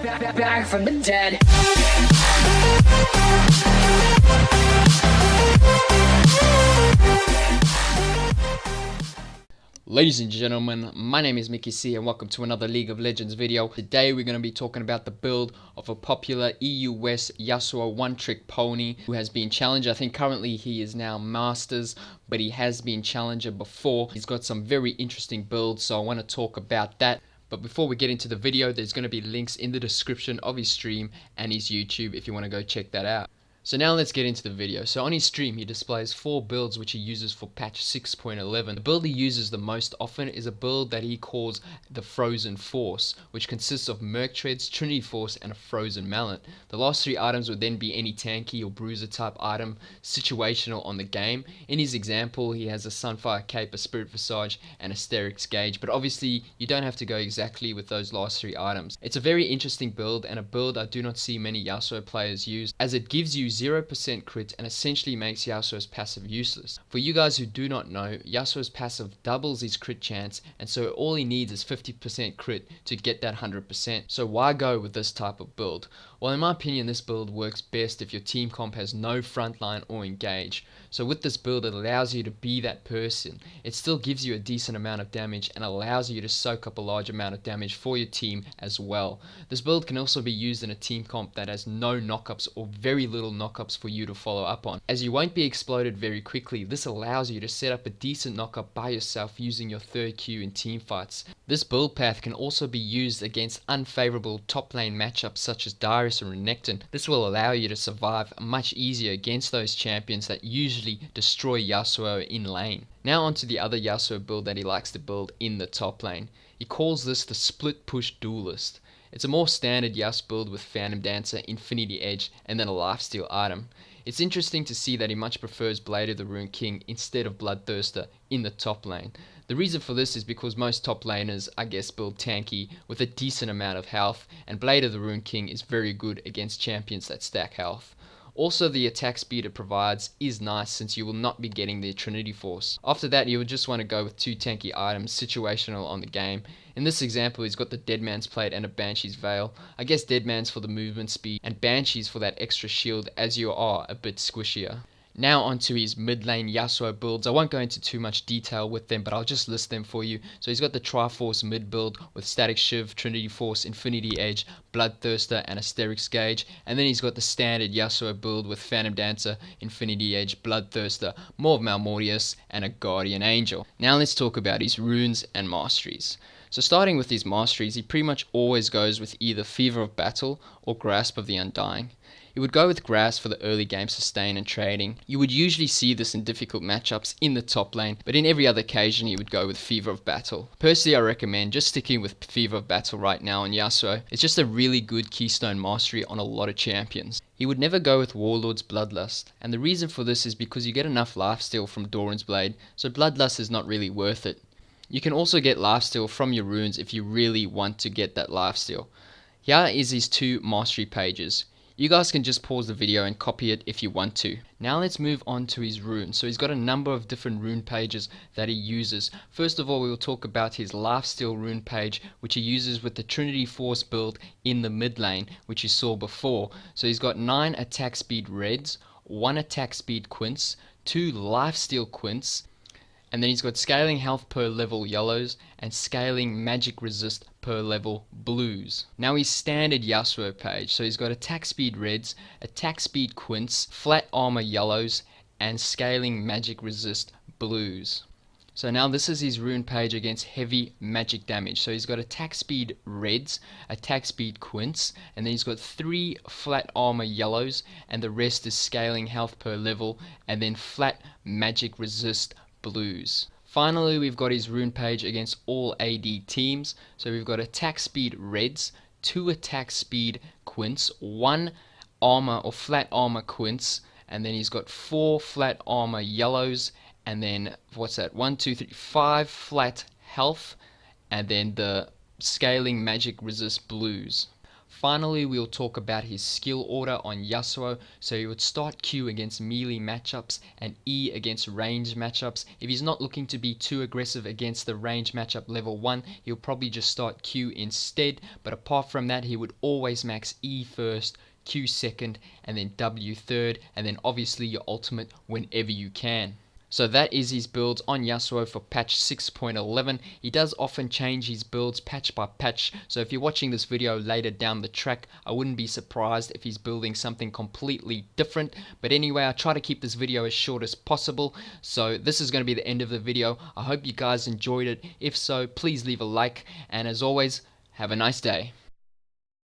back from the dead. Ladies and gentlemen, my name is Mickey C and welcome to another League of Legends video. Today we're going to be talking about the build of a popular EU West Yasuo one-trick pony who has been challenger. I think currently he is now masters, but he has been challenger before. He's got some very interesting builds, so I want to talk about that. But before we get into the video, there's going to be links in the description of his stream and his YouTube if you want to go check that out. So now let's get into the video. So on his stream he displays 4 builds which he uses for patch 6.11. The build he uses the most often is a build that he calls the Frozen Force, which consists of Merc Treads, Trinity Force and a Frozen Mallet. The last 3 items would then be any tanky or bruiser type item situational on the game. In his example he has a Sunfire Cape, a Spirit Visage and a Sterix Gauge, but obviously you don't have to go exactly with those last 3 items. It's a very interesting build and a build I do not see many Yasuo players use, as it gives you 0% crit and essentially makes Yasuo's passive useless. For you guys who do not know, Yasuo's passive doubles his crit chance, and so all he needs is 50% crit to get that 100%. So why go with this type of build? Well, in my opinion, this build works best if your team comp has no frontline or engage. So with this build it allows you to be that person. It still gives you a decent amount of damage and allows you to soak up a large amount of damage for your team as well. This build can also be used in a team comp that has no knockups or very little knockups for you to follow up on. As you won't be exploded very quickly, this allows you to set up a decent knockup by yourself using your 3rd Q in team fights. This build path can also be used against unfavorable top lane matchups such as Darius or Renekton. This will allow you to survive much easier against those champions that usually destroy Yasuo in lane. Now onto the other Yasuo build that he likes to build in the top lane. He calls this the Splitpush Duelist. It's a more standard Yasuo build with Phantom Dancer, Infinity Edge and then a lifesteal item. It's interesting to see that he much prefers Blade of the Rune King instead of Bloodthirster in the top lane. The reason for this is because most top laners, I guess, build tanky with a decent amount of health, and Blade of the Rune King is very good against champions that stack health. Also, the attack speed it provides is nice since you will not be getting the Trinity Force. After that, you would just want to go with 2 tanky items situational on the game. In this example, he's got the Deadman's Plate and a Banshee's Veil. I guess Deadman's for the movement speed and Banshee's for that extra shield as you are a bit squishier. Now onto his mid lane Yasuo builds. I won't go into too much detail with them, but I'll just list them for you. So he's got the Triforce mid build with Static Shiv, Trinity Force, Infinity Edge, Bloodthirster and a Sterix Gauge. And then he's got the standard Yasuo build with Phantom Dancer, Infinity Edge, Bloodthirster, Maw of Malmortius and a Guardian Angel. Now let's talk about his runes and masteries. So starting with his masteries, he pretty much always goes with either Fever of Battle or Grasp of the Undying. You would go with Grasp for the early game sustain and trading. You would usually see this in difficult matchups in the top lane, but in every other occasion you would go with Fever of Battle. Personally, I recommend just sticking with Fever of Battle right now on Yasuo. It's just a really good keystone mastery on a lot of champions. He would never go with Warlord's Bloodlust, and the reason for this is because you get enough lifesteal from Doran's Blade, so Bloodlust is not really worth it. You can also get lifesteal from your runes if you really want to get that lifesteal. Here is his 2 mastery pages. You guys can just pause the video and copy it if you want to. Now let's move on to his runes. So he's got a number of different rune pages that he uses. First of all, we will talk about his lifesteal rune page, which he uses with the Trinity Force build in the mid lane, which you saw before. So he's got 9 attack speed reds, 1 attack speed quints, 2 lifesteal quints, and then he's got scaling health per level yellows and scaling magic resist per level blues. Now his standard Yasuo page, so he's got attack speed reds, attack speed quints, flat armor yellows and scaling magic resist blues. So now this is his rune page against heavy magic damage. So he's got attack speed reds, attack speed quints, and then he's got 3 flat armor yellows and the rest is scaling health per level and then flat magic resist blues. Finally, we've got his rune page against all AD teams. So we've got attack speed reds, 2 attack speed quints, 1 armor or flat armor quints, and then he's got 4 flat armor yellows, and then what's that? 1, 2, 3, 5 flat health, and then the scaling magic resist blues. finally, we'll talk about his skill order on Yasuo. So he would start Q against melee matchups and E against range matchups. If he's not looking to be too aggressive against the range matchup level 1, he'll probably just start Q instead. But apart from that, he would always max E first, Q second, and then W third, and then obviously your ultimate whenever you can. So that is his builds on Yasuo for patch 6.11. He does often change his builds patch by patch, so if you're watching this video later down the track, I wouldn't be surprised if he's building something completely different. But anyway, I try to keep this video as short as possible, so this is going to be the end of the video. I hope you guys enjoyed it. If so, please leave a like, and as always, have a nice day.